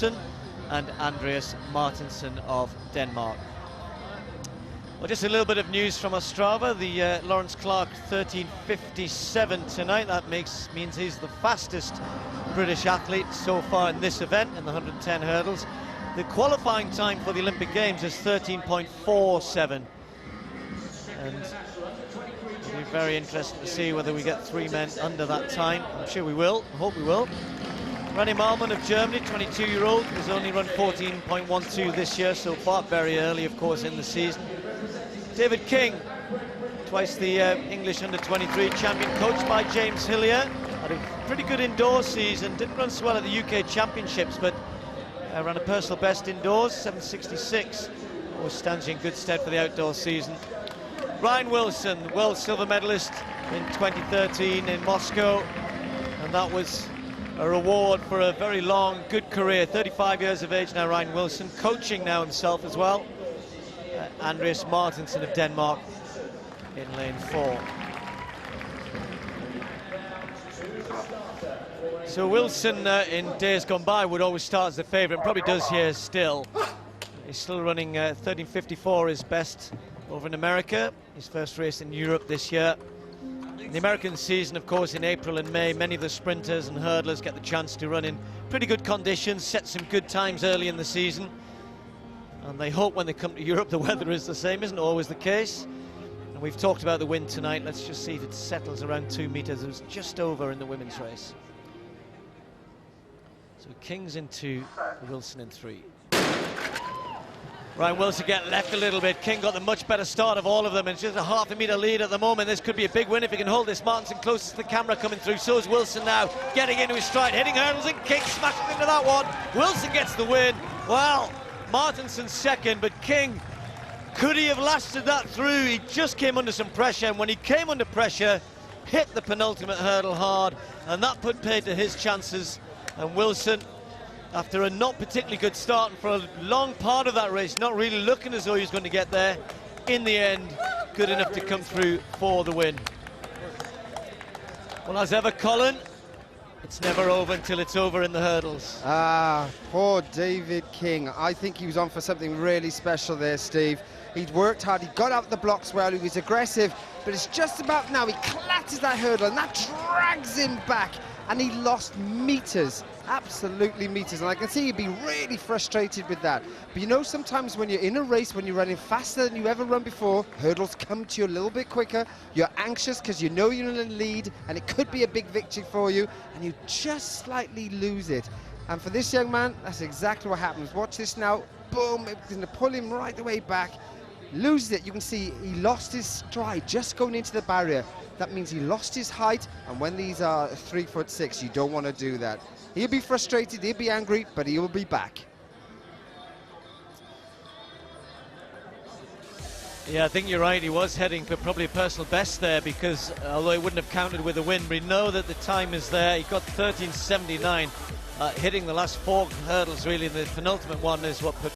Wilson and Andreas Martinsen of Denmark. Well, just a little bit of news from Ostrava. The Lawrence Clark 13:57 tonight. That means he's the fastest British athlete so far in this event, in the 110 hurdles. The qualifying time for the Olympic Games is 13:47. And it'll be very interesting to see whether we get 3 men under that time. I'm sure we will. I hope we will. Ronnie Malman of Germany, 22-year-old, has only run 14.12 this year so far, very early, of course, in the season. David King, twice the English under-23 champion, coached by James Hillier. Had a pretty good indoor season, didn't run so well at the UK Championships, but ran a personal best indoors, 7:66. Always stands you in good stead for the outdoor season. Ryan Wilson, world silver medalist in 2013 in Moscow, and that was a reward for a very long, good career. 35 years of age now, Ryan Wilson, coaching now himself as well. Andreas Martinsen of Denmark in lane 4. So Wilson in days gone by would always start as the favourite, and probably does here still. He's still running 13:54, his best over in America, his first race in Europe this year. In the American season, of course, in April and May, many of the sprinters and hurdlers get the chance to run in pretty good conditions, set some good times early in the season. And they hope when they come to Europe the weather is the same. Isn't always the case. And we've talked about the wind tonight. Let's just see if it settles around 2 meters. It was just over in the women's race. So King's in 2, Wilson in 3. Ryan Wilson getting left a little bit. King got the much better start of all of them, and it's just a half-a-metre lead at the moment. This could be a big win if he can hold this. Martinsen closest to the camera coming through. So is Wilson now, getting into his stride, hitting hurdles, and King smashing into that one. Wilson gets the win. Well, Martinsen's second, but King, could he have lasted that through? He just came under some pressure, and when he came under pressure, hit the penultimate hurdle hard, and that put paid to his chances. And Wilson, after a not particularly good start and for a long part of that race, not really looking as though he was going to get there, in the end, good enough to come through for the win. Well, as ever, Colin, it's never over until it's over in the hurdles. Ah, poor David King. I think he was on for something really special there, Steve. He'd worked hard, he got out the blocks well, he was aggressive, but it's just about now, he clatters that hurdle and that drags him back, and he lost meters, absolutely meters, and I can see he'd be really frustrated with that. But you know, sometimes when you're in a race, when you're running faster than you ever run before, hurdles come to you a little bit quicker, you're anxious because you know you're in the lead, and it could be a big victory for you, and you just slightly lose it. And for this young man, that's exactly what happens. Watch this now, boom, it's going to pull him right the way back. Loses it, you can see he lost his stride just going into the barrier. That means he lost his height, and when these are 3'6", you don't want to do that. He'll be frustrated, he'll be angry, but he will be back. Yeah, I think you're right, he was heading for probably a personal best there, because although he wouldn't have counted with a win, we know that the time is there. He got 13:79, hitting the last 4 hurdles really, and the penultimate one is what put